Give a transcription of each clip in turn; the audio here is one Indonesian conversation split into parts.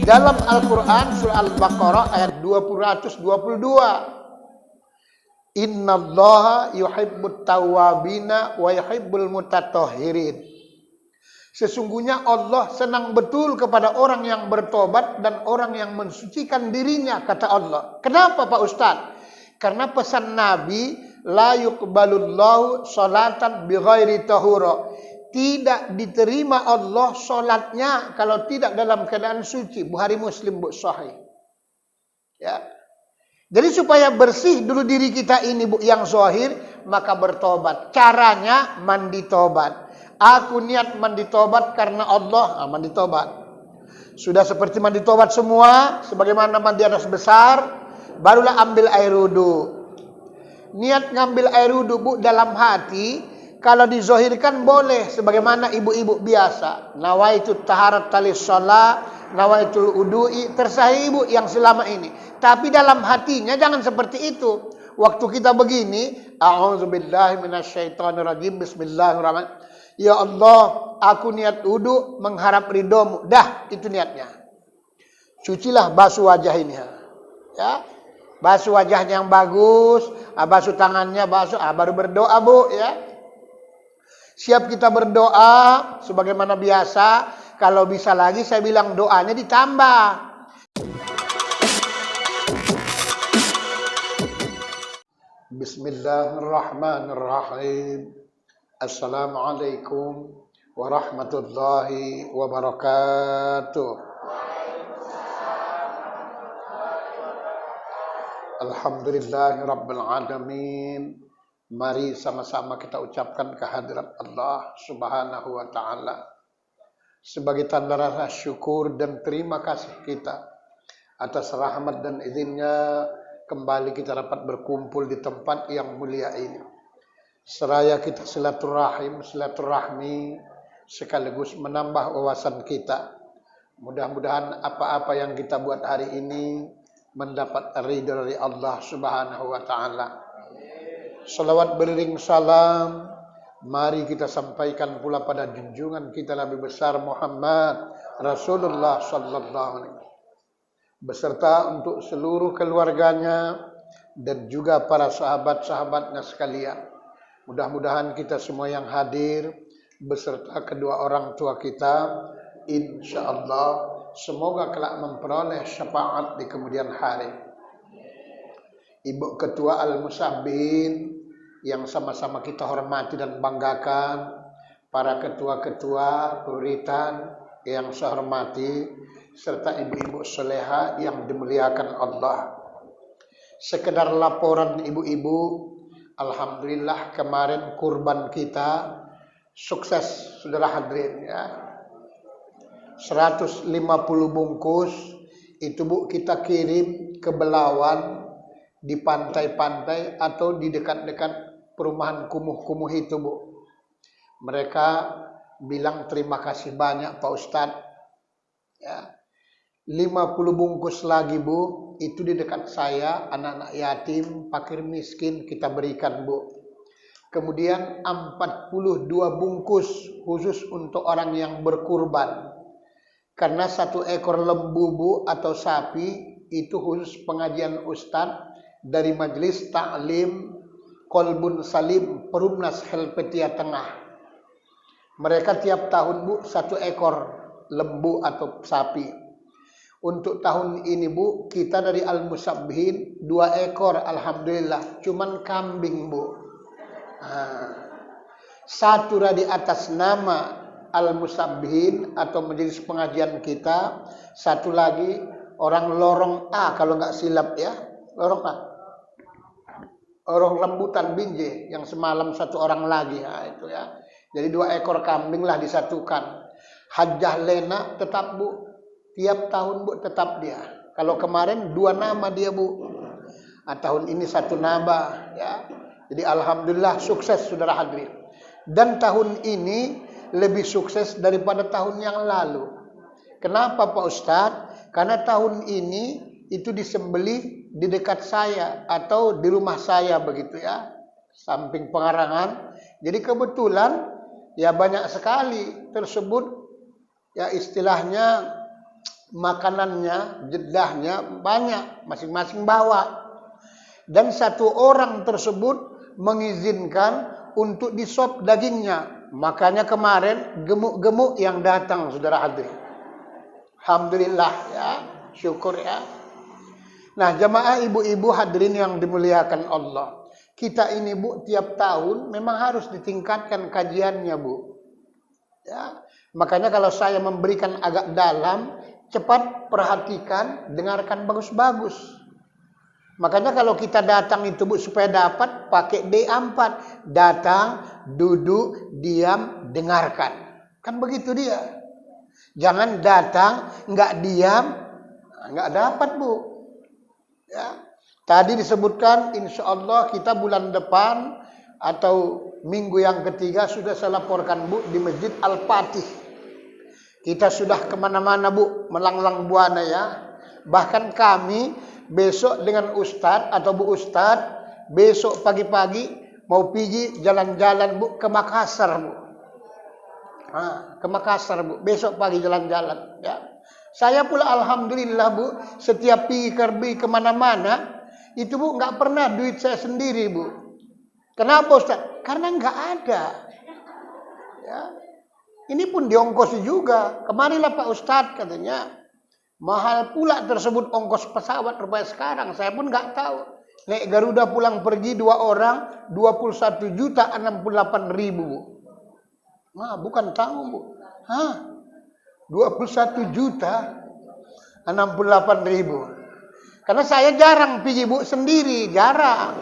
dalam Al-Quran surah Al-Baqarah ayat 222. Innallaha yuhibbut tawwabina wa yuhibbul mutatahhirin. Sesungguhnya Allah senang betul kepada orang yang bertobat dan orang yang mensucikan dirinya, kata Allah. Kenapa Pak Ustadz? Karena pesan Nabi, la yuqbalullahu sholatan bighairi tahura. Tidak diterima Allah sholatnya kalau tidak dalam keadaan suci. Bukhari Muslim, Bu, sahih. Ya. Jadi supaya bersih dulu diri kita ini, Bu, yang zahir, maka bertobat. Caranya mandi tobat. Aku niat mandi tobat karena Allah, mandi tobat. Sudah seperti mandi tobat semua, sebagaimana mandi hadas besar, barulah ambil air wudu. Niat ngambil air wudu, Bu, dalam hati, kalau dizohirkan boleh, sebagaimana ibu-ibu biasa. Nawaitu taharat talis shalah, nawaitul wudu'i, terserah ibu yang selama ini. Tapi dalam hatinya jangan seperti itu. Waktu kita begini, a'udzubillahi minasyaitonirrajim, bismillahirrahmanirrahim. Ya Allah, aku niat wudu mengharap ridhomu. Dah, itu niatnya. Cucilah basuh wajah ini. Ya. Basuh wajahnya yang bagus, basuh tangannya, baru berdoa, Bu, ya. Siap kita berdoa sebagaimana biasa. Kalau bisa lagi saya bilang doanya ditambah. Bismillahirrahmanirrahim. Assalamualaikum warahmatullahi wabarakatuh. Alhamdulillahirabbil alamin. Mari sama-sama kita ucapkan kehadirat Allah Subhanahu wa taala sebagai tanda rasa syukur dan terima kasih kita atas rahmat dan izinnya kembali kita dapat berkumpul di tempat yang mulia ini. Seraya kita silaturahmi sekaligus menambah wawasan kita. Mudah-mudahan apa-apa yang kita buat hari ini mendapat ridha dari Allah Subhanahu wa taala. Salawat beriring salam mari kita sampaikan pula pada junjungan kita Nabi besar Muhammad Rasulullah sallallahu alaihi wasallam beserta untuk seluruh keluarganya dan juga para sahabat-sahabatnya sekalian. Mudah-mudahan kita semua yang hadir beserta kedua orang tua kita, insyaallah semoga kelak memperoleh syafaat di kemudian hari. Ibu Ketua Al-Musabbihin yang sama-sama kita hormati dan banggakan, para ketua-ketua pemberitaan yang saya hormati, serta ibu-ibu soleha yang dimuliakan Allah. Sekedar laporan ibu-ibu, alhamdulillah kemarin kurban kita sukses, saudara hadirin, ya. 150 bungkus itu, Bu, kita kirim ke Belawan di pantai-pantai atau di dekat-dekat perumahan kumuh-kumuh itu, Bu. Mereka bilang terima kasih banyak Pak Ustadz, ya. 50 bungkus lagi, Bu, itu di dekat saya, anak-anak yatim, fakir miskin kita berikan, Bu. Kemudian 42 bungkus khusus untuk orang yang berkurban. Karena 1 ekor lembu, Bu, atau sapi itu khusus pengajian Ustadz dari Majelis Ta'lim Kolbun Salim Perumnas Helvetia Tengah. Mereka tiap tahun, Bu, 1 ekor lembu atau sapi. Untuk tahun ini, Bu, kita dari Al-Musabbihin 2 ekor, alhamdulillah. Cuman kambing, Bu. Satu di atas nama Al-Musabbihin atau majelis pengajian kita, satu lagi orang lorong A kalau nggak silap, ya, lorong A, orang Rambutan Binjai yang semalam 1 orang lagi, itu, ya. Jadi 2 ekor kambing lah disatukan. Hajjah Lena tetap, Bu, tiap tahun, Bu, tetap dia. Kalau kemarin 2 nama dia, Bu. Tahun ini 1 nama, ya. Jadi alhamdulillah sukses, saudara hadirin. Dan tahun ini lebih sukses daripada tahun yang lalu. Kenapa, Pak Ustadz? Karena tahun ini itu disembelih di dekat saya atau di rumah saya, begitu, ya, samping pengarangan. Jadi kebetulan ya banyak sekali tersebut, ya, istilahnya makanannya, jedahnya banyak, masing-masing bawa. Dan satu orang tersebut mengizinkan untuk disop dagingnya. Makanya kemarin gemuk-gemuk yang datang, saudara hadirin. Alhamdulillah ya, syukur ya. Nah, jamaah ibu-ibu hadirin yang dimuliakan Allah. Kita ini Bu, tiap tahun memang harus ditingkatkan kajiannya Bu. Ya. Makanya kalau saya memberikan agak dalam, cepat perhatikan, dengarkan bagus-bagus. Makanya kalau kita datang itu Bu, supaya dapat pakai D4. Datang, duduk, diam, dengarkan. Kan begitu dia. Jangan datang, nggak diam, nggak dapat Bu. Ya. Tadi disebutkan insya Allah kita bulan depan atau minggu yang ketiga sudah saya laporkan Bu di Masjid Al-Fatih. Kita sudah kemana-mana Bu, melanglang buana ya. Bahkan kami besok dengan Ustadz atau Bu Ustadz, besok pagi-pagi mau pergi jalan-jalan Bu ke Makassar Bu. Ke Makassar Bu, besok pagi jalan-jalan ya. Saya pula alhamdulillah Bu, setiap pergi kemana-mana, itu Bu nggak pernah duit saya sendiri Bu. Kenapa Ustaz? Karena nggak ada. Ya. Ini pun diongkosi juga. Kemarilah Pak Ustadz katanya. Mahal pula tersebut ongkos pesawat rupanya sekarang. Saya pun nggak tahu. Naik Garuda pulang pergi 2 orang 21.068.000 Bu. Nah, bukan tahu Bu. 21.068.000. Karena saya jarang pergi Bu sendiri, jarang.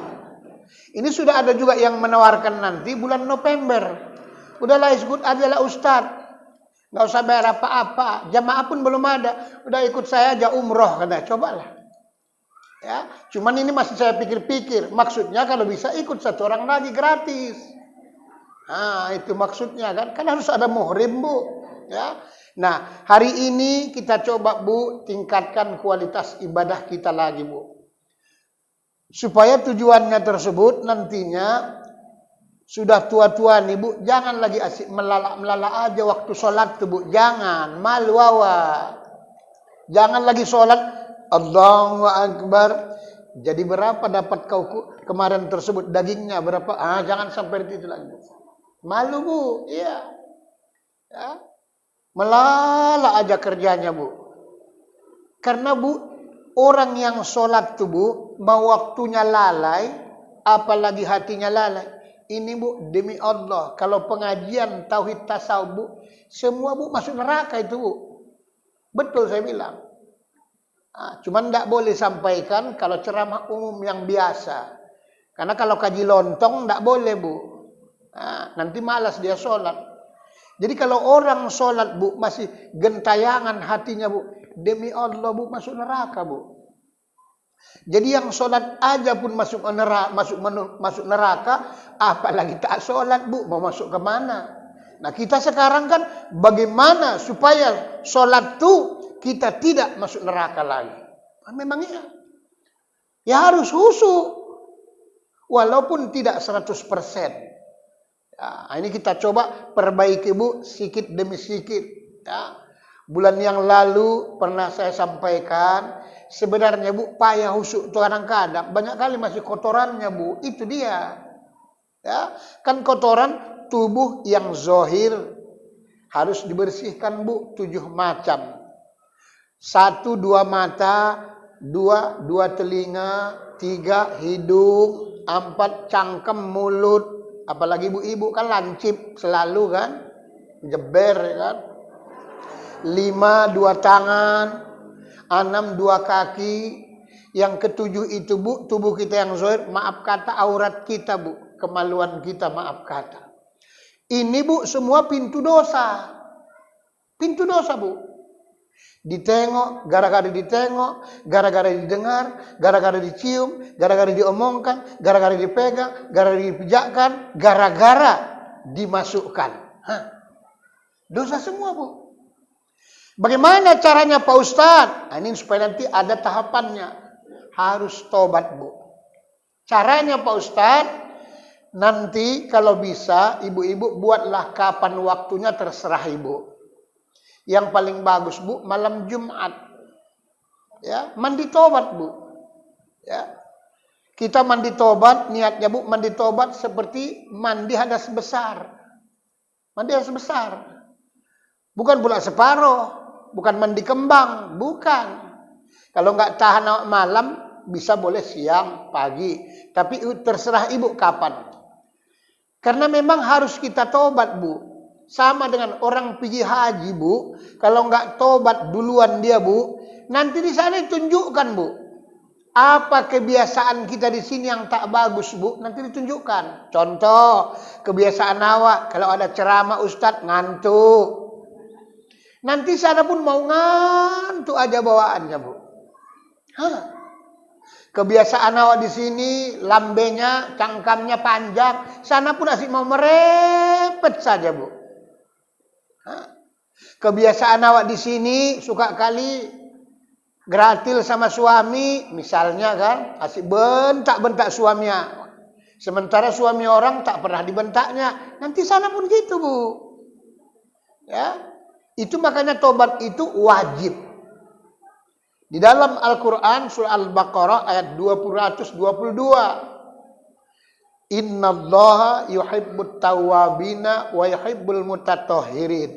Ini sudah ada juga yang menawarkan nanti bulan November. Udahlah ikut aja lah Ustaz. Nggak usah bayar apa-apa. Jamaah pun belum ada. Udah ikut saya aja umroh katanya. Cobalah. Ya, cuman ini masih saya pikir-pikir. Maksudnya kalau bisa ikut 1 orang lagi gratis. Nah, itu maksudnya kan. Kan harus ada muhrim Bu. Ya. Nah, hari ini kita coba Bu tingkatkan kualitas ibadah kita lagi Bu. Supaya tujuannya tersebut nantinya sudah tua-tua nih Bu, jangan lagi asik melala aja waktu sholat tuh Bu. Jangan, malu awa. Jangan lagi sholat, Allahu Akbar. Jadi berapa dapat kau kemarin tersebut dagingnya berapa? Jangan sampai itu lagi Bu. Malu Bu, iya. Ya. Melala aja kerjanya Bu. Karena Bu, orang yang sholat tuh Bu, mau waktunya lalai, apalagi hatinya lalai. Ini Bu, demi Allah, kalau pengajian tauhid tasawuf Bu, semua Bu masuk neraka itu Bu. Betul saya bilang. Cuman tidak boleh sampaikan kalau ceramah umum yang biasa. Karena kalau kaji lontong tidak boleh Bu. Nanti malas dia sholat. Jadi kalau orang sholat Bu masih gentayangan hatinya Bu, demi Allah Bu masuk neraka Bu. Jadi yang sholat aja pun masuk neraka, apalagi tak sholat Bu, mau masuk ke mana? Nah kita sekarang kan bagaimana supaya sholat tuh kita tidak masuk neraka lagi? Memang iya. Ya harus khusyuk. Walaupun tidak 100%. Ya, ini kita coba perbaiki Bu, sedikit demi sedikit. Ya. Bulan yang lalu pernah saya sampaikan, sebenarnya Bu, payah khusyuk itu kadang-kadang banyak kali masih kotorannya Bu. Itu dia. Ya, kan kotoran tubuh yang zohir harus dibersihkan Bu, 7 macam. 1, 2 mata, 2 telinga, 3 hidung, 4 cangkem mulut. Apalagi ibu-ibu kan lancip selalu kan, jeber kan. 5 2 tangan, 6 2 kaki. Yang ke-7 itu Bu, tubuh kita yang zahir, maaf kata aurat kita Bu, kemaluan kita maaf kata. Ini Bu semua pintu dosa. Pintu dosa Bu. Ditengok, gara-gara ditengok, gara-gara didengar, gara-gara dicium, gara-gara diomongkan, gara-gara dipegang, gara-gara dipijakkan, gara-gara dimasukkan. Dosa semua Bu. Bagaimana caranya Pak Ustadz? Ini supaya nanti ada tahapannya. Harus tobat Bu. Caranya Pak Ustadz, nanti kalau bisa ibu-ibu buatlah kapan waktunya terserah Ibu. Yang paling bagus, Bu, malam Jumat. Ya, mandi tobat, Bu. Ya. Kita mandi tobat, niatnya, Bu, mandi tobat seperti mandi hadas besar. Mandi hadas besar. Bukan pula separuh, bukan mandi kembang, bukan. Kalau nggak tahan malam, bisa boleh siang, pagi. Tapi terserah ibu kapan. Karena memang harus kita tobat, Bu. Sama dengan orang pergi haji, Bu. Kalau nggak tobat duluan dia, Bu. Nanti di sana ditunjukkan, Bu. Apa kebiasaan kita di sini yang tak bagus, Bu. Nanti ditunjukkan. Contoh, kebiasaan awak. Kalau ada ceramah Ustadz, ngantuk. Nanti sana pun mau ngantuk aja bawaannya, Bu. Hah? Kebiasaan awak di sini, lambenya, cangkamnya panjang. Sana pun asik mau merepet saja, Bu. Hah? Kebiasaan awak di sini, suka kali gratil sama suami. Misalnya kan, asik bentak-bentak suaminya. Sementara suami orang tak pernah dibentaknya. Nanti sana pun gitu, Bu. Ya, itu makanya tobat itu wajib. Di dalam Al-Quran surah Al-Baqarah ayat 222. Innallaha yuhibbut tawwabina wa yuhibbul mutatahhirin.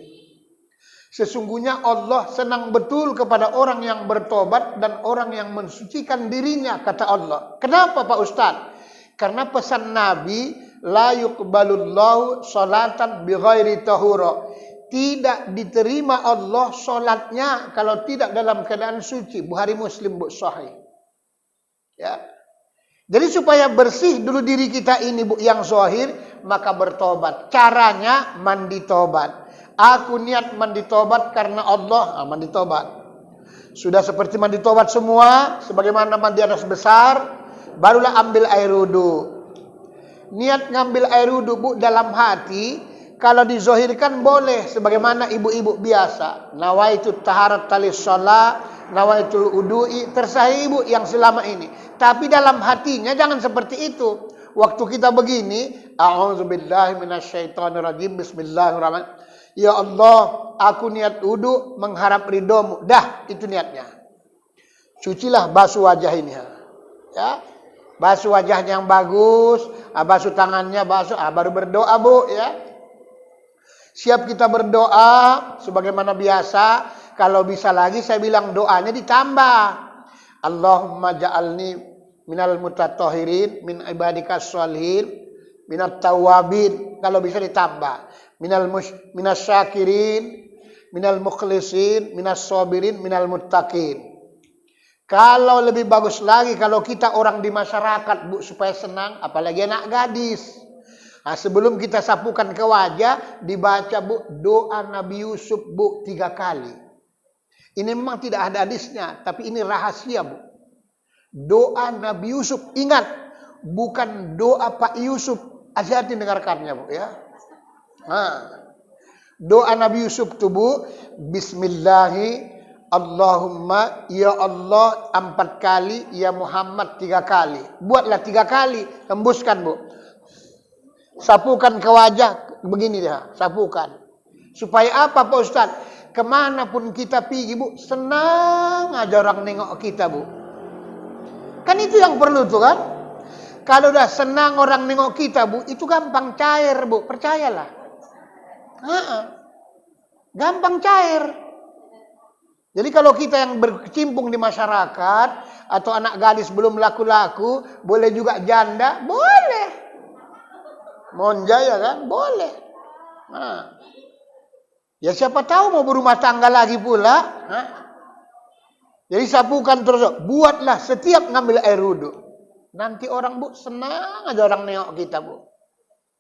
Sesungguhnya Allah senang betul kepada orang yang bertobat dan orang yang mensucikan dirinya, kata Allah. Kenapa, Pak Ustaz? Karena pesan Nabi, la yuqbalullahu sholatan bighairi tahura. Tidak diterima Allah solatnya kalau tidak dalam keadaan suci. Bukhari Muslim, Bu, sahih. Ya. Jadi supaya bersih dulu diri kita ini, Bu, yang zahir, maka bertobat. Caranya mandi tobat. Aku niat mandi tobat karena Allah, mandi tobat. Sudah seperti mandi tobat semua, sebagaimana mandi hadas besar, barulah ambil air wudu. Niat ngambil air wudu, Bu, dalam hati. Kalau dizohirkan boleh, sebagaimana ibu-ibu biasa. Nawaitu taharat talis sholat, nawaitu udu'i, terserah ibu yang selama ini. Tapi dalam hatinya jangan seperti itu. Waktu kita begini, a'udzubillahi minasyaitonirrajim, bismillahirrahmanirrahim. Ya Allah, aku niat wudu mengharap ridhomu. Dah, itu niatnya. Cucilah, basuh wajah ini. Ya, basuh wajahnya yang bagus, basuh tangannya, basuh, baru berdoa, Bu, ya. Siap kita berdoa sebagaimana biasa. Kalau bisa lagi saya bilang doanya ditambah. Allahumma ja'alni minal mutatahhirin min ibadikas sholihin minat tawwabin. Kalau bisa ditambah. Minas syakirin, minal mukhlisin, minas sabirin, minal muttaqin. Kalau lebih bagus lagi kalau kita orang di masyarakat, Bu, supaya senang, apalagi anak gadis. Nah, sebelum kita sapukan ke wajah, dibaca, Bu, doa Nabi Yusuf, Bu, 3 kali. Ini memang tidak ada hadisnya, tapi ini rahasia, Bu. Doa Nabi Yusuf, ingat, bukan doa Pak Yusuf. Hati-hati dengarkannya, Bu, ya. Nah, doa Nabi Yusuf itu, Bu, Bismillahi Allahumma, ya Allah 4 kali, ya Muhammad 3 kali. Buatlah 3 kali, hembuskan, Bu. Sapukan ke wajah, begini dia, sapukan. Supaya apa, Pak Ustaz? Kemanapun kita pergi, Bu, senang aja orang nengok kita, Bu. Kan itu yang perlu tuh, kan? Kalau udah senang orang nengok kita, Bu, itu gampang cair, Bu, percayalah. Gampang cair. Jadi kalau kita yang berkecimpung di masyarakat, atau anak gadis belum laku-laku, boleh juga janda, boleh. Monjaya kan? Boleh. Nah. Ya siapa tahu mau berumah tangga lagi pula. Nah. Jadi sapukan terus. Buatlah setiap ngambil air wudu. Nanti orang, Bu, senang aja orang nengok kita, Bu.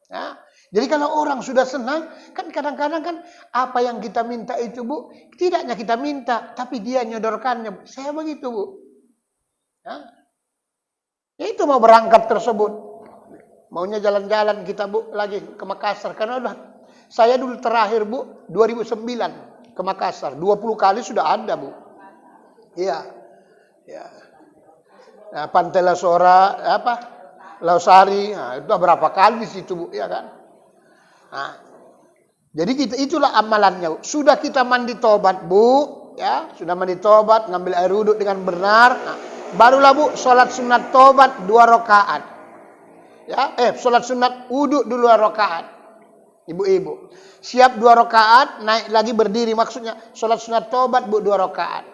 Nah. Jadi kalau orang sudah senang, kan kadang-kadang kan apa yang kita minta itu, Bu, tidaknya kita minta, tapi dia nyodorkannya. Saya begitu, Bu. Nah. Itu mau berangkat tersebut. Maunya jalan-jalan kita, Bu, lagi ke Makassar. Karena udah, saya dulu terakhir, Bu, 2009 ke Makassar. 20 kali sudah ada, Bu. Iya. Ya. Nah, Pantai Lasora, Lausari, nah, itu berapa kali di situ, Bu, ya kan? Nah, Jadi itulah amalannya. Sudah kita mandi tobat, Bu, ya, sudah mandi tobat, ngambil air wudhu dengan benar. Nah, barulah Bu sholat sunat tobat 2 rakaat. Ya, sholat sunat wudhu 2 rakaat. Ibu-ibu, siap 2 rakaat, naik lagi berdiri, maksudnya sholat sunat tobat Bu 2 rakaat.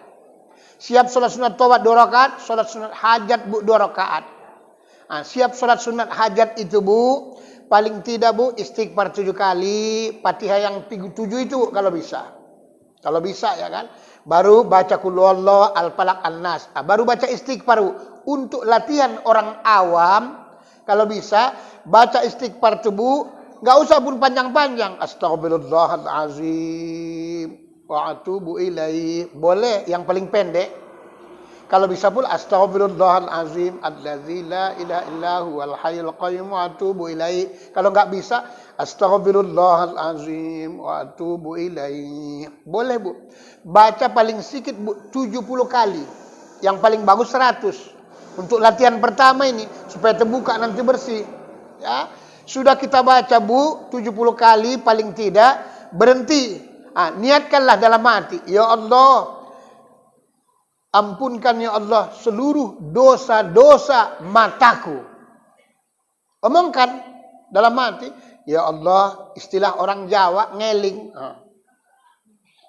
Siap sholat sunat tobat 2 rakaat, sholat sunat hajat Bu 2 rakaat. Nah, siap sholat sunat hajat itu Bu, paling tidak Bu istighfar 7 kali, Fatihah yang 7 itu Bu, kalau bisa. Kalau bisa ya kan. Baru baca qul huwallahu, al-falaq, an-nas. Nah, baru baca istighfar Bu. Untuk latihan orang awam, kalau bisa baca istighfar itu Bu, enggak usah pun panjang-panjang. Astaghfirullahalazim wa atubu ilaihi. Boleh yang paling pendek. Kalau bisa pun astaghfirullahalazim allazi la ilaha illahu wal hayyul qayyum wa atubu ilaihi. Kalau enggak bisa astaghfirullahalazim wa atubu ilaihi. Boleh Bu. Baca paling sedikit Bu 70 kali. Yang paling bagus 100. Untuk latihan pertama ini supaya terbuka nanti bersih. Ya. Sudah kita baca Bu 70 kali paling tidak, berhenti. Niatkanlah dalam hati, ya Allah, ampunkan ya Allah seluruh dosa-dosa mataku. Omongkan dalam hati, ya Allah, istilah orang Jawa ngeling.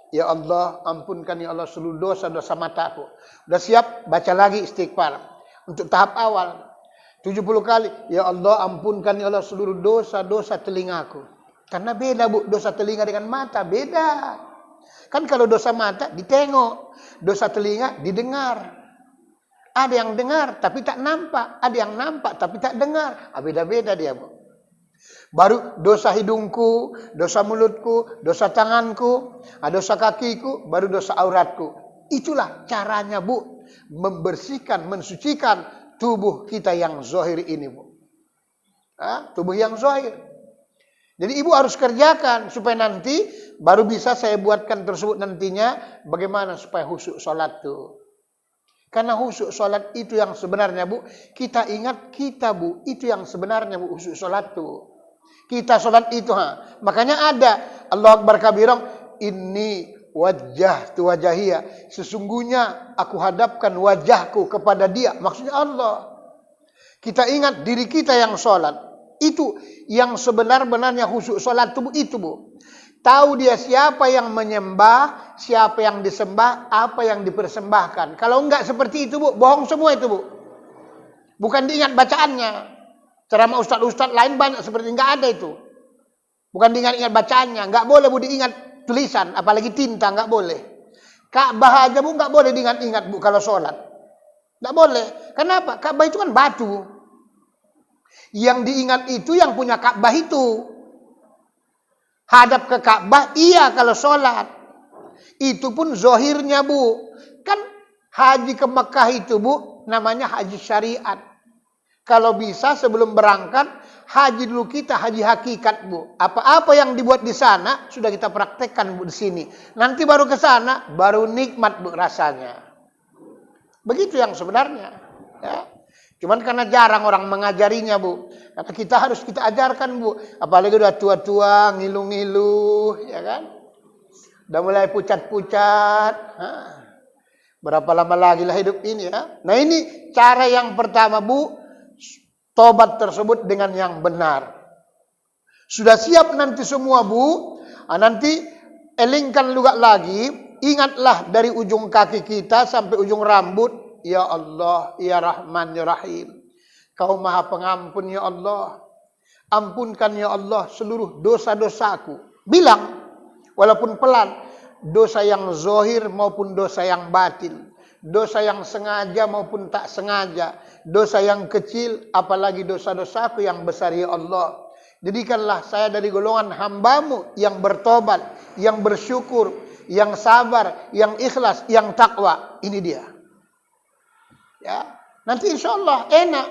Ya Allah, ampunkan ya Allah seluruh dosa-dosa mataku. Udah siap, baca lagi istighfar. Untuk tahap awal 70 kali, ya Allah ampunkan ya Allah seluruh dosa-dosa telingaku. Karena beda Bu, dosa telinga dengan mata beda. Kan kalau dosa mata ditengok, dosa telinga didengar. Ada yang dengar tapi tak nampak, ada yang nampak tapi tak dengar. Beda-beda dia Bu. Baru dosa hidungku, dosa mulutku, dosa tanganku, dosa kakiku, baru dosa auratku. Itulah caranya Bu, membersihkan, mensucikan tubuh kita yang zahir ini Bu. Tubuh yang zahir. Jadi ibu harus kerjakan supaya nanti baru bisa saya buatkan tersebut nantinya bagaimana supaya khusyuk sholat tuh. Karena khusyuk sholat itu yang sebenarnya Bu. Kita ingat kita Bu, itu yang sebenarnya Bu khusyuk sholat tuh. Kita sholat itu makanya ada Allahu Akbar kabirah, inni wajjahtu wajahiyya, sesungguhnya aku hadapkan wajahku kepada dia, maksudnya Allah. Kita ingat diri kita yang sholat. Itu yang sebenar-benarnya khusyuk sholat itu Bu. Tahu dia siapa yang menyembah, siapa yang disembah, apa yang dipersembahkan. Kalau enggak seperti itu Bu, bohong semua itu Bu. Bukan diingat bacaannya. Ceramah ustaz-ustaz lain banyak seperti enggak ada itu. Bukan diingat-ingat bacaannya, enggak boleh Bu diingat tulisan, apalagi tinta enggak boleh. Ka'bah aja Bu enggak boleh diingat-ingat Bu kalau sholat. Enggak boleh. Kenapa? Ka'bah itu kan batu. Yang diingat itu yang punya Ka'bah itu. Hadap ke Ka'bah iya kalau sholat. Itu pun zohirnya Bu. Kan haji ke Mekah itu Bu namanya haji syariat. Kalau bisa sebelum berangkat haji dulu kita, haji hakikat Bu. Apa-apa yang dibuat di sana sudah kita praktekkan Bu di sini. Nanti baru ke sana baru nikmat Bu rasanya. Begitu yang sebenarnya. Ya. Cuman karena jarang orang mengajarinya Bu. Karena kita harus kita ajarkan Bu. Apalagi udah tua-tua, ngilu-ngilu, ya kan? Udah mulai pucat-pucat. Berapa lama lagi lah hidup ini ya? Nah ini cara yang pertama Bu. Tobat tersebut dengan yang benar. Sudah siap nanti semua Bu. Nanti elingkan juga lagi. Ingatlah dari ujung kaki kita sampai ujung rambut. Ya Allah, ya Rahman, ya Rahim. Kau maha pengampun ya Allah. Ampunkan ya Allah seluruh dosa-dosaku. Bilang, walaupun pelan. Dosa yang zahir maupun dosa yang batin. Dosa yang sengaja maupun tak sengaja. Dosa yang kecil, apalagi dosa-dosaku yang besar ya Allah. Jadikanlah saya dari golongan hambamu yang bertobat, yang bersyukur, yang sabar, yang ikhlas, yang takwa. Ini dia. Ya, nanti insya Allah enak.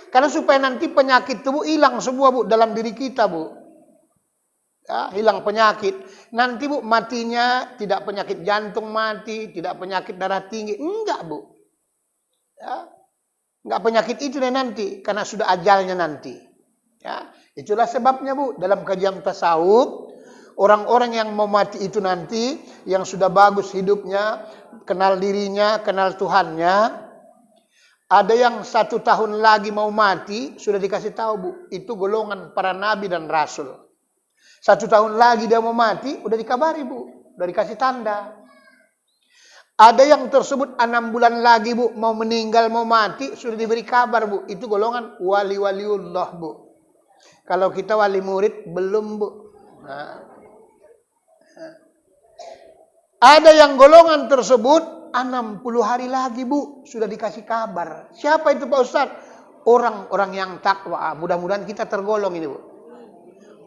Karena supaya nanti penyakit itu Bu hilang semua Bu dalam diri kita Bu. Ya, hilang penyakit. Nanti Bu matinya tidak penyakit jantung mati, tidak penyakit darah tinggi, enggak Bu. Ya, enggak penyakit itu deh nanti karena sudah ajalnya nanti. Ya, itulah sebabnya Bu dalam kajian tasawuf Orang-orang yang mau mati itu nanti, yang sudah bagus hidupnya, kenal dirinya, kenal Tuhannya, ada yang 1 tahun lagi mau mati, sudah dikasih tahu Bu, itu golongan para nabi dan rasul. 1 tahun lagi dia mau mati, udah dikabari Bu, udah dikasih tanda. Ada yang tersebut 6 bulan lagi Bu, mau meninggal, mau mati, sudah diberi kabar Bu, itu golongan wali-waliullah Bu. Kalau kita wali murid, belum Bu. Nah. Ada yang golongan tersebut 60 hari lagi Bu, sudah dikasih kabar. Siapa itu Pak Ustadz? Orang-orang yang takwa. Mudah-mudahan kita tergolong ini Bu.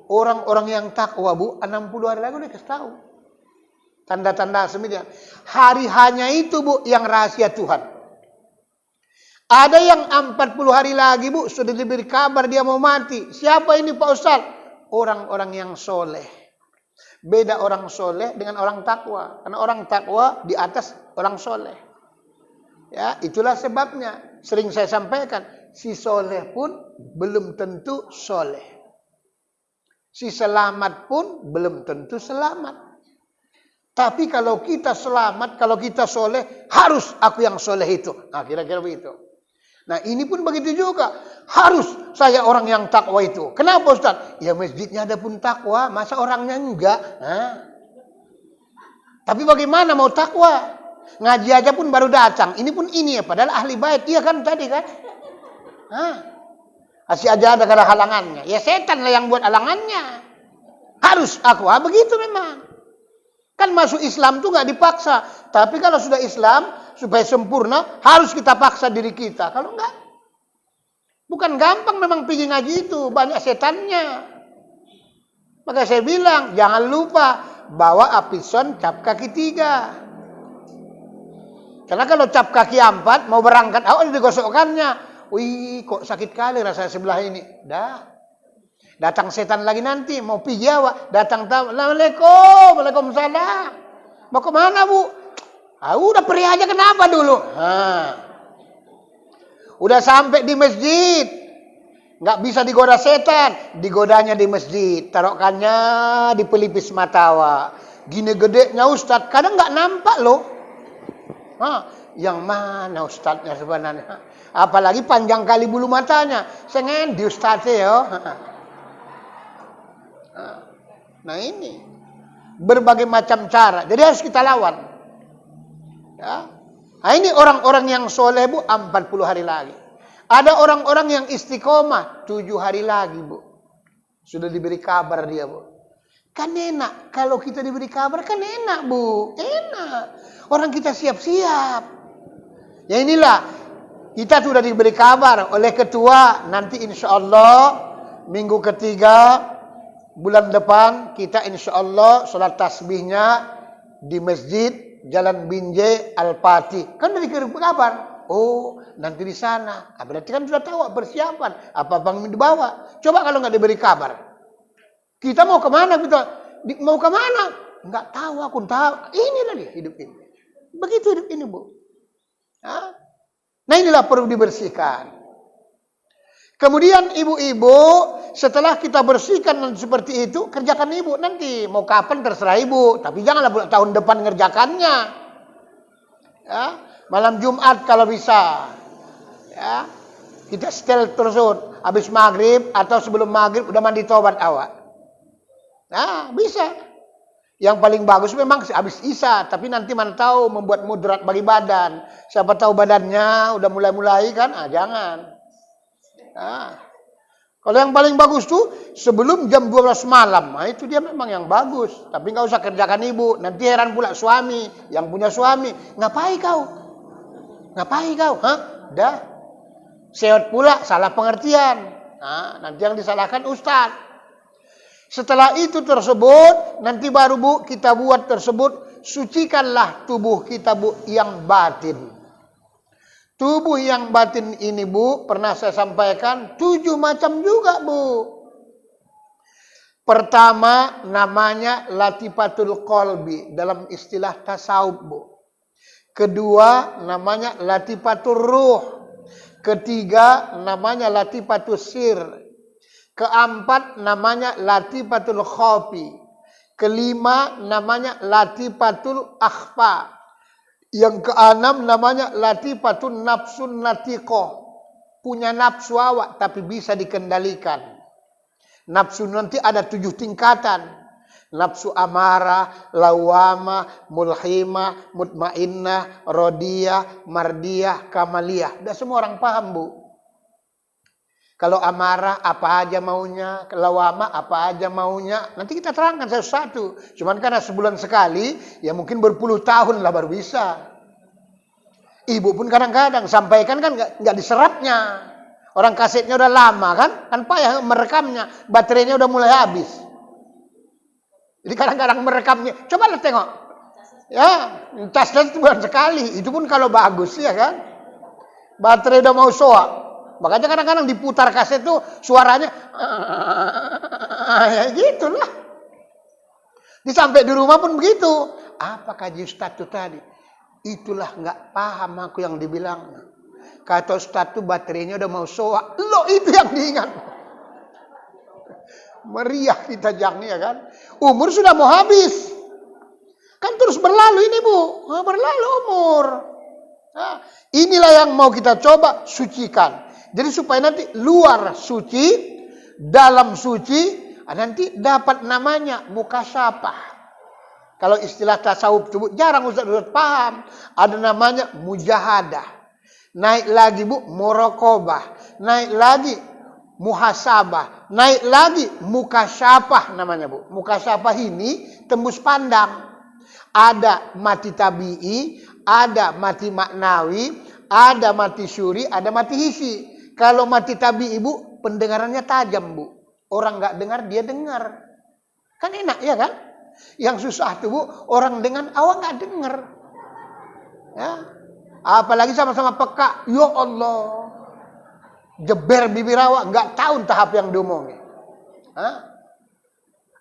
Orang-orang yang takwa Bu, 60 hari lagi udah kasih tahu. Tanda-tanda semacam. Hari hanya itu Bu, yang rahasia Tuhan. Ada yang 40 hari lagi Bu, sudah diberi kabar dia mau mati. Siapa ini Pak Ustadz? Orang-orang yang soleh. Beda orang soleh dengan orang takwa. Karena orang takwa di atas orang soleh. Ya, itulah sebabnya. Sering saya sampaikan, si soleh pun belum tentu soleh. Si selamat pun belum tentu selamat. Tapi kalau kita selamat, kalau kita soleh, harus aku yang soleh itu. Nah, kira-kira begitu. Nah, ini pun begitu juga. Harus saya orang yang takwa itu. Kenapa Ustaz? Ya masjidnya ada pun takwa, masa orangnya enggak? Hah? Tapi bagaimana mau takwa? Ngaji aja pun baru datang. Ini pun ini ya, padahal ahli bait. Iya kan tadi kan? Hah? Masih aja ada halangannya. Ya setan lah yang buat halangannya. Harus aku, begitu memang. Kan masuk Islam tuh nggak dipaksa. Tapi kalau sudah Islam, supaya sempurna, harus kita paksa diri kita. Kalau enggak, bukan gampang memang pergi ngaji itu. Banyak setannya. Maka saya bilang, jangan lupa bawa apison cap kaki 3. Karena kalau cap kaki 4, mau berangkat, digosokkannya. Wih, kok sakit kali rasa sebelah ini. Dah. Datang setan lagi nanti, mau pergi awak. Datang, Assalamualaikum, Waalaikumsalam. Mau kemana Bu? Udah pergi aja kenapa dulu? Udah sampai di masjid. Nggak bisa digoda setan. Digodanya di masjid. Taruhkannya di pelipis matawa. Gini gedenya Ustadz. Kadang nggak nampak loh. Yang mana Ustadznya sebenarnya? Apalagi panjang kali bulu matanya. Sengen di Ustadznya ya. Nah ini. Berbagai macam cara. Jadi harus kita lawan. Ya. Nah ini orang-orang yang soleh Bu, 40 hari lagi. Ada orang-orang yang istiqomah 7 hari lagi Bu. Sudah diberi kabar dia Bu. Kan enak. Kalau kita diberi kabar kan enak Bu. Enak. Orang kita siap-siap. Ya inilah. Kita sudah diberi kabar oleh ketua. Nanti insya Allah minggu ketiga bulan depan kita insya Allah sholat tasbihnya di masjid Jalan Binjai Al-Fatih. Kan dari kabar. Oh, nanti di sana. Berarti kan sudah tahu persiapan. Apa yang dibawa. Coba kalau nggak diberi kabar. Kita mau kemana? Mau kemana? Nggak tahu, aku tahu. Inilah dia hidup ini. Begitu hidup ini Bu. Nah inilah perlu dibersihkan. Kemudian ibu-ibu, setelah kita bersihkan seperti itu, kerjakan ibu nanti. Mau kapan terserah ibu. Tapi janganlah tahun depan ngerjakannya. Ya, malam Jumat kalau bisa. Ya, kita setel terus. Habis maghrib atau sebelum maghrib udah mandi tobat awak. Nah, bisa. Yang paling bagus memang habis isya. Tapi nanti mana tahu membuat mudarat bagi badan. Siapa tahu badannya udah mulai-mulai kan. Jangan. Kalau yang paling bagus tuh sebelum jam 12 malam. Nah, itu dia memang yang bagus. Tapi nggak usah kerjakan ibu. Nanti heran pula suami. Yang punya suami. Ngapain kau? Dah. Sehat pula. Salah pengertian. Nanti yang disalahkan Ustaz. Setelah itu tersebut. Nanti baru Bu kita buat tersebut. Sucikanlah tubuh kita Bu yang batin. Tubuh yang batin ini Bu, pernah saya sampaikan 7 macam juga Bu. Pertama namanya latifatul qalbi dalam istilah tasawuf Bu. Kedua namanya latifatul ruh. Ketiga namanya latifatul sir. Keempat namanya latifatul khafi. Kelima namanya latifatul akhfa. Yang keenam namanya latifatun nafsun natikoh. Punya nafsu awak tapi bisa dikendalikan. Nafsu nanti ada 7 tingkatan. Nafsu amarah, lawamah, mulhimah, mutmainnah, rodiyah, mardiyah, kamaliyah. Udah semua orang paham, Bu. Kalau amarah apa aja maunya, lawamah apa aja maunya. Nanti kita terangkan satu-satu. Cuman karena sebulan sekali, ya mungkin berpuluh tahun lah baru bisa. Ibu pun kadang-kadang sampaikan kan nggak diserapnya. Orang kasetnya udah lama kan payah merekamnya. Baterainya udah mulai habis. Jadi kadang-kadang merekamnya. Coba lah tengok. Ya, tas bulan sekali. Itu pun kalau bagus ya kan. Baterai udah mau soak. Makanya kadang-kadang diputar kaset tuh suaranya ya gitulah. Sampai di rumah pun begitu. Apa kaji Ustaz itu tadi? Itulah nggak paham aku yang dibilang. Kata Ustaz tuh baterainya udah mau soak. Loh itu yang diingat. Meriah kita jangnya kan. Umur sudah mau habis. Kan terus berlalu ini Bu. Berlalu umur. Nah, inilah yang mau kita coba sucikan. Jadi supaya nanti luar suci, dalam suci, nanti dapat namanya mukasyafah. Kalau istilah tasawuf itu jarang Ustaz paham. Ada namanya mujahadah. Naik lagi Bu, muraqabah. Naik lagi muhasabah. Naik lagi mukasyafah namanya Bu. Mukasyafah ini tembus pandang. Ada mati tabi'i, ada mati maknawi, ada mati syuri, ada mati hisi. Kalau mati tabi'i Bu, pendengarannya tajam Bu. Orang nggak dengar, dia dengar. Kan enak ya kan? Yang susah tuh Bu, orang dengan awak nggak dengar. Ya. Apalagi sama-sama peka. Ya Allah. Jeber bibir awak, nggak tahu tahap yang diomongin.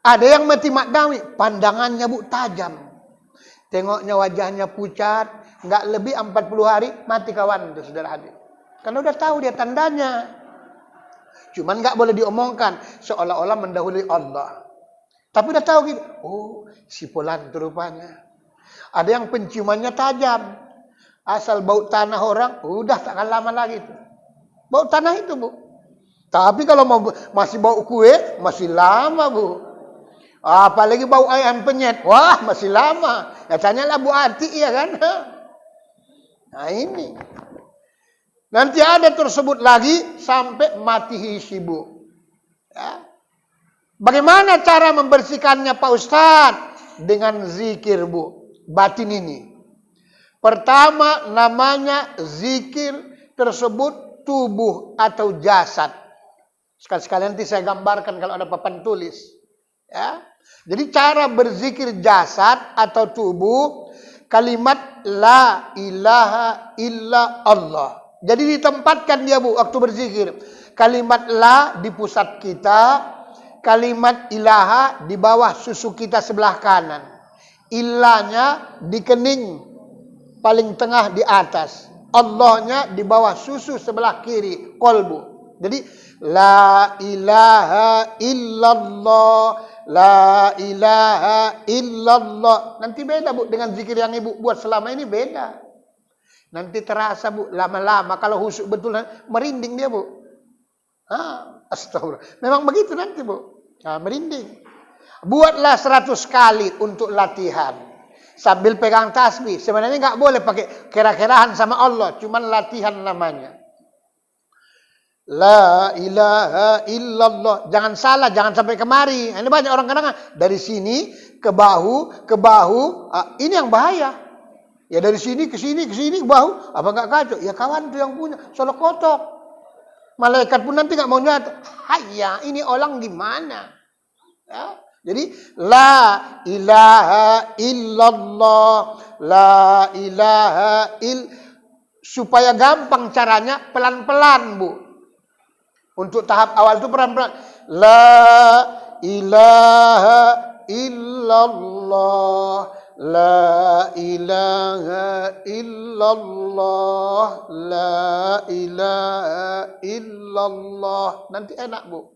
Ada yang mati maknawi, pandangannya Bu tajam. Tengoknya wajahnya pucat, nggak lebih 40 hari mati kawan itu saudara hadir. Karena udah tahu dia tandanya. Cuman nggak boleh diomongkan seolah-olah mendahului Allah. Tapi udah tahu gitu. Oh, si Fulan itu rupanya. Ada yang penciumannya tajam. Asal bau tanah orang, udah tak akan lama lagi itu. Bau tanah itu Bu. Tapi kalau masih bau kue, masih lama Bu. Apalagi bau ayam penyet, wah masih lama. Ya tanyalah Bu Ati ya kan. Nah ini. Nanti ada tersebut lagi sampai mati hisi Bu. Ya. Bagaimana cara membersihkannya Pak Ustadz? Dengan zikir Bu. Batin ini. Pertama namanya zikir tersebut tubuh atau jasad. Sekali-sekali nanti saya gambarkan kalau ada papan tulis. Ya. Jadi cara berzikir jasad atau tubuh. Kalimat la ilaha illa Allah. Jadi ditempatkan dia Bu waktu berzikir. Kalimat la di pusat kita, kalimat ilaha di bawah susu kita sebelah kanan. Illanya di kening paling tengah di atas. Allahnya di bawah susu sebelah kiri, kolbu. Jadi la ilaha illallah, la ilaha illallah. Nanti beda Bu dengan zikir yang Ibu buat selama ini beda. Nanti terasa Bu, lama-lama kalau husuk betul merinding dia Bu. Astagfirullah. Memang begitu nanti Bu. Merinding. Buatlah 100 kali untuk latihan. Sambil pegang tasbih. Sebenarnya nggak boleh pakai kera-kerahan sama Allah. Cuman latihan namanya. La ilaha illallah. Jangan salah, jangan sampai kemari. Ini banyak orang kadang dari sini ke bahu, ke bahu. Ini yang bahaya. Ya dari sini ke sini ke bahu, apa enggak kacau? Ya kawan itu yang punya, solok kotok. Malaikat pun nanti enggak mau nyata. Hayya, ini orang gimana? Ya. Jadi la ilaha illallah, la ilaha supaya gampang caranya pelan-pelan Bu. Untuk tahap awal itu pelan-pelan. La ilaha illallah. La ilaha illallah, la ilaha illallah. Nanti enak Bu.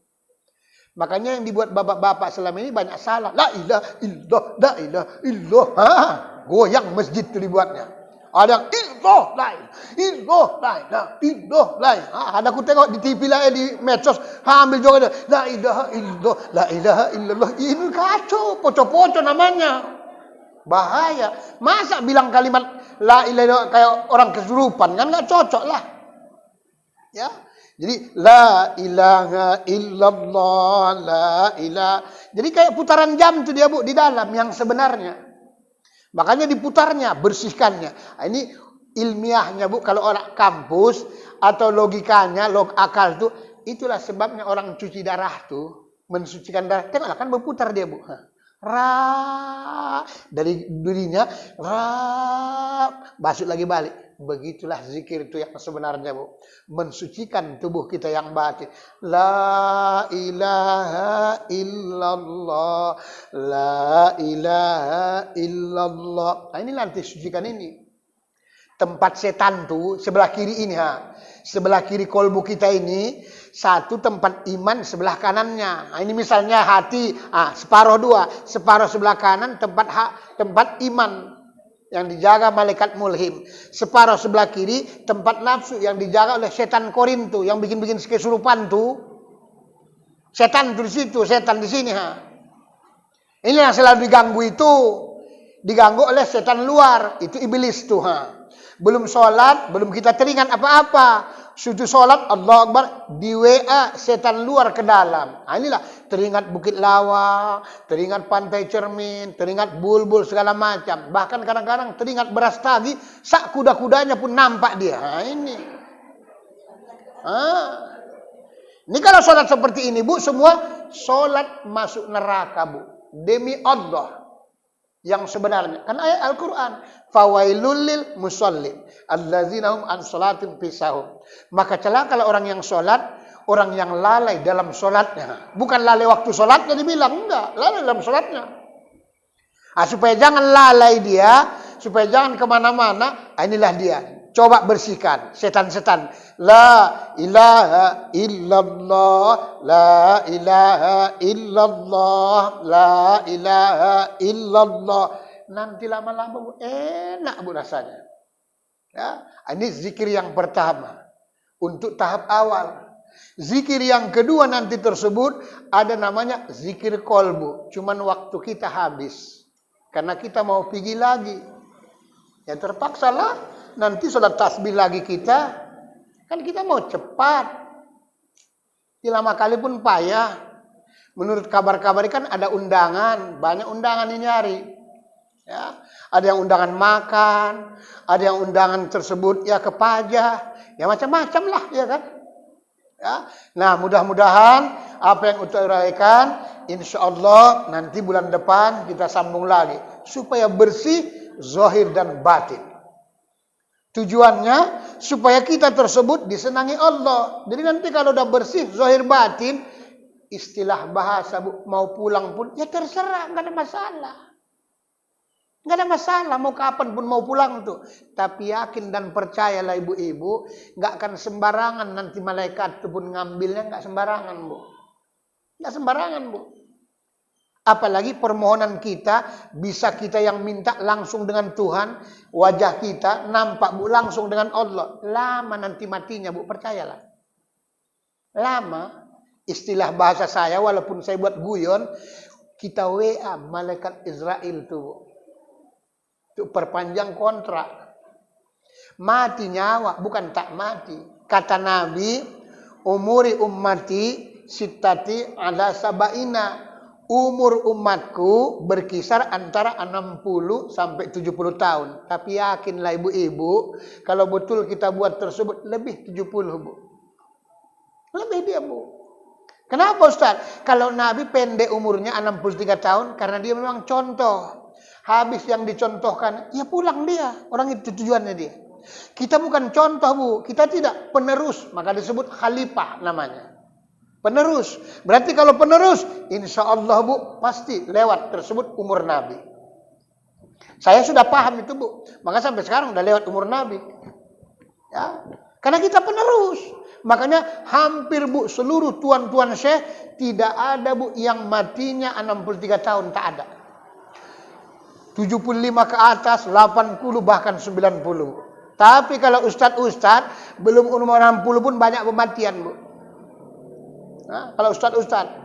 Makanya yang dibuat bapak-bapak selama ini banyak salah. La ilaha illallah, la ilaha illallah. Goyang masjid itu dibuatnya. Ada yang illallah, la ilaha illallah. Ada aku tengok di TV lah, di medsos, ambil juga la ilaha illallah, la ilaha illallah. Ini kacau, poco-poco namanya. Bahaya. Masa bilang kalimat la ilaha illallah kayak orang kesurupan, kan enggak cocok lah. Ya. Jadi la ilaha illallah, la ilaha. Jadi kayak putaran jam itu dia Bu di dalam yang sebenarnya. Makanya diputarnya, bersihkannya. Nah, ini ilmiahnya Bu, kalau orang kampus atau logikanya, akal tuh, itulah sebabnya orang cuci darah tuh, mensucikan darah. Tengoklah kan berputar dia Bu. Ra dari dirinya, ra basuh lagi balik. Begitulah zikir itu yang sebenarnya Bu, mensucikan tubuh kita yang batin. La ilaha illallah, la ilaha illallah. Nah ini nanti sucikan ini. Tempat setan tuh sebelah kiri ini sebelah kiri kolbu kita ini, satu tempat iman sebelah kanannya. Nah, ini misalnya hati, separuh dua, separuh sebelah kanan tempat iman yang dijaga malaikat mulhim. Separuh sebelah kiri tempat nafsu yang dijaga oleh setan Korintu yang bikin-bikin kesurupan tuh. Setan tuh di situ, setan di sini Ini yang selalu diganggu itu. Diganggu oleh setan luar, itu iblis tuh Belum sholat, belum kita teringat apa-apa. Sujud sholat, Allah Akbar, di WA setan luar ke dalam. Nah, inilah teringat Bukit Lawang, teringat Pantai Cermin, teringat Bulbul segala macam. Bahkan kadang-kadang teringat beras tagi, sak kuda-kudanya pun nampak dia. Nah, ini. Ini kalau sholat seperti ini Bu, semua sholat masuk neraka Bu. Demi Allah. Yang sebenarnya. Kan ayat Al-Quran. Fawailul lil musallin allazina hum an sholatim pisahum. Maka celakalah orang yang sholat, orang yang lalai dalam sholatnya. Bukan lalai waktu sholatnya dibilang, enggak, lalai dalam sholatnya. Supaya jangan lalai dia, supaya jangan kemana-mana, inilah dia. Coba bersihkan setan-setan. La ilaha illallah, la ilaha illallah, la ilaha illallah. Nanti lama-lama enak Bu rasanya. Ya, ini zikir yang pertama untuk tahap awal. Zikir yang kedua nanti tersebut ada namanya zikir kolbu. Cuman waktu kita habis karena kita mau pergi lagi. Ya terpaksa lah. Nanti sholat tasbih lagi kita, kan kita mau cepat. Lama kali pun payah. Menurut kabar-kabar kan ada undangan, banyak undangan ini nyari. Ya, ada yang undangan makan, ada yang undangan tersebut ya ke pajak, ya macam-macam lah, ya kan? Ya. Nah, mudah-mudahan apa yang uraikan, insya Allah nanti bulan depan kita sambung lagi supaya bersih zahir dan batin. Tujuannya supaya kita tersebut disenangi Allah. Jadi nanti kalau udah bersih zahir batin, istilah bahasa Bu, mau pulang pun ya terserah, nggak ada masalah. Nggak ada masalah, mau kapan pun mau pulang tuh. Tapi yakin dan percayalah ibu-ibu, nggak akan sembarangan nanti malaikat itu pun ngambilnya, nggak sembarangan Bu. Nggak sembarangan Bu. Apalagi permohonan kita, bisa kita yang minta langsung dengan Tuhan, wajah kita nampak Bu langsung dengan Allah. Lama nanti matinya Bu, percayalah. Lama, istilah bahasa saya walaupun saya buat guyon, kita WA malaikat Israel tuh Bu. Itu perpanjang kontrak. Mati nyawa, bukan tak mati. Kata Nabi, umuri ummati sittati ala sabaina. Umur umatku berkisar antara 60 sampai 70 tahun. Tapi yakinlah ibu-ibu, kalau betul kita buat tersebut lebih 70 Bu. Lebih dia Bu. Kenapa Ustaz? Kalau Nabi pendek umurnya 63 tahun, karena dia memang contoh. Habis yang dicontohkan, ya pulang dia. Orang itu tujuannya dia. Kita bukan contoh Bu, kita tidak penerus, maka disebut khalifah namanya. Penerus. Berarti kalau penerus, insya Allah Bu, pasti lewat tersebut umur Nabi. Saya sudah paham itu Bu. Maka sampai sekarang udah lewat umur Nabi. Ya. Karena kita penerus. Makanya hampir Bu seluruh tuan-tuan syekh tidak ada Bu yang matinya 63 tahun, tak ada. 75 ke atas, 80 bahkan 90. Tapi kalau ustadz-ustadz belum umur 60 pun banyak kematian Bu. Nah, kalau ustadz-ustadz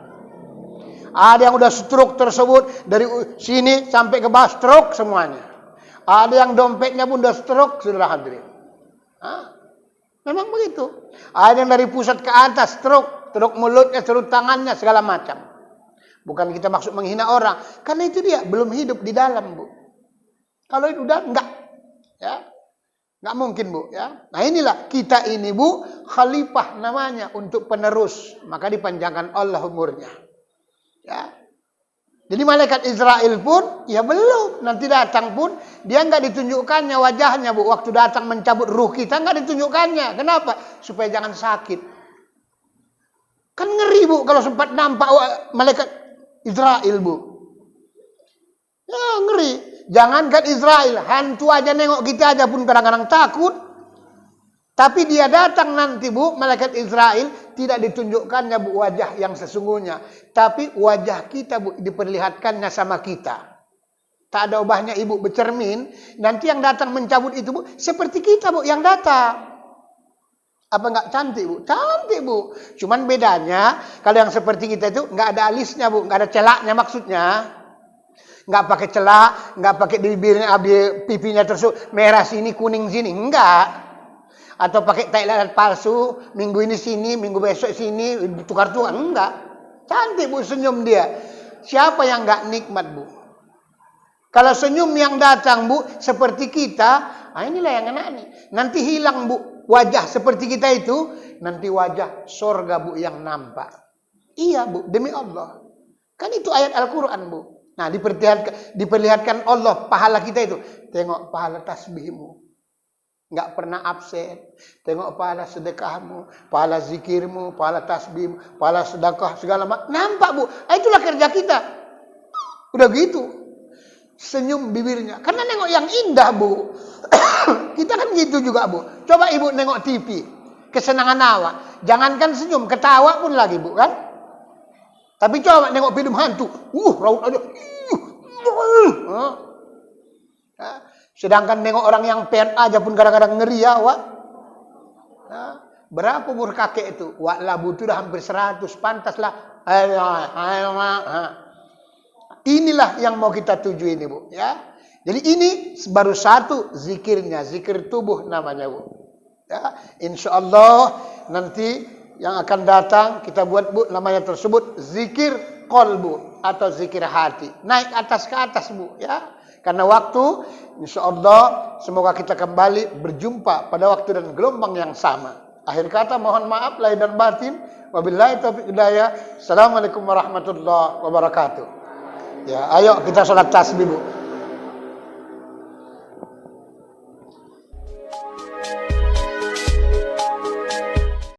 ada yang udah stroke tersebut dari sini sampai ke bawah stroke semuanya. Ada yang dompetnya pun udah stroke, saudara hadirin. Memang begitu. Ada yang dari pusat ke atas stroke mulutnya, stroke tangannya, segala macam. Bukan kita maksud menghina orang, karena itu dia belum hidup di dalam Bu. Kalau itu udah enggak, ya enggak mungkin Bu. Ya. Nah inilah kita ini Bu, khalifah namanya untuk penerus, maka dipanjangkan Allah umurnya. Ya. Jadi malaikat Israel pun, ya belum, nanti datang pun, dia enggak ditunjukkannya wajahnya Bu. Waktu datang mencabut ruh kita, enggak ditunjukkannya. Kenapa? Supaya jangan sakit. Kan ngeri Bu, kalau sempat nampak malaikat Israel Bu. Ya ngeri. Jangankan Israel, hantu aja nengok kita aja pun kadang-kadang takut. Tapi dia datang nanti Bu, malaikat Israel tidak ditunjukkannya Bu wajah yang sesungguhnya. Tapi wajah kita Bu diperlihatkannya sama kita. Tak ada ubahnya Ibu bercermin. Nanti yang datang mencabut itu Bu, seperti kita Bu yang datang. Apa enggak cantik Bu? Cantik Bu. Cuman bedanya, kalau yang seperti kita itu enggak ada alisnya Bu, enggak ada celaknya maksudnya. Enggak pakai celak, enggak pakai bibirnya, pipinya tersuk merah sini, kuning sini, enggak. Atau pakai tai lalat palsu, minggu ini sini, minggu besok sini, tukar-tukar, enggak. Cantik Bu senyum dia. Siapa yang enggak nikmat Bu? Kalau senyum yang datang Bu seperti kita, inilah yang enak nih. Nanti hilang Bu wajah seperti kita itu, nanti wajah sorga Bu yang nampak. Iya Bu, demi Allah. Kan itu ayat Al-Quran Bu. Nah diperlihatkan Allah pahala kita itu. Tengok pahala tasbihmu. Enggak pernah absen. Tengok pahala sedekahmu, pahala zikirmu, pahala tasbihmu, pahala sedekah segala macam. Nampak Bu, itulah kerja kita. Udah gitu. Senyum bibirnya. Karena nengok yang indah Bu. Kita kan gitu juga Bu. Coba Ibu nengok TV. Kesenangan awak. Jangankan senyum, ketawa pun lagi Bu kan. Tapi coba nengok film hantu. Raut aja. Sedangkan nengok orang yang pen aja pun kadang-kadang ngeri ya Wak. Berapa umur kakek itu? Wak Labu itu udah hampir 100. Pantaslah. Inilah yang mau kita tuju ini Bu. Ya. Jadi ini baru satu zikirnya. Zikir tubuh namanya Bu. Ya. Insya Allah nanti yang akan datang kita buat Bu namanya tersebut zikir qalbu atau zikir hati. Naik atas ke atas Bu. Ya. Karena waktu insya Allah semoga kita kembali berjumpa pada waktu dan gelombang yang sama. Akhir kata mohon maaf lahir dan batin. Wabillahi taufiq hidayah. Assalamualaikum warahmatullahi wabarakatuh. Ya, ayo kita sholat tasbih Bu.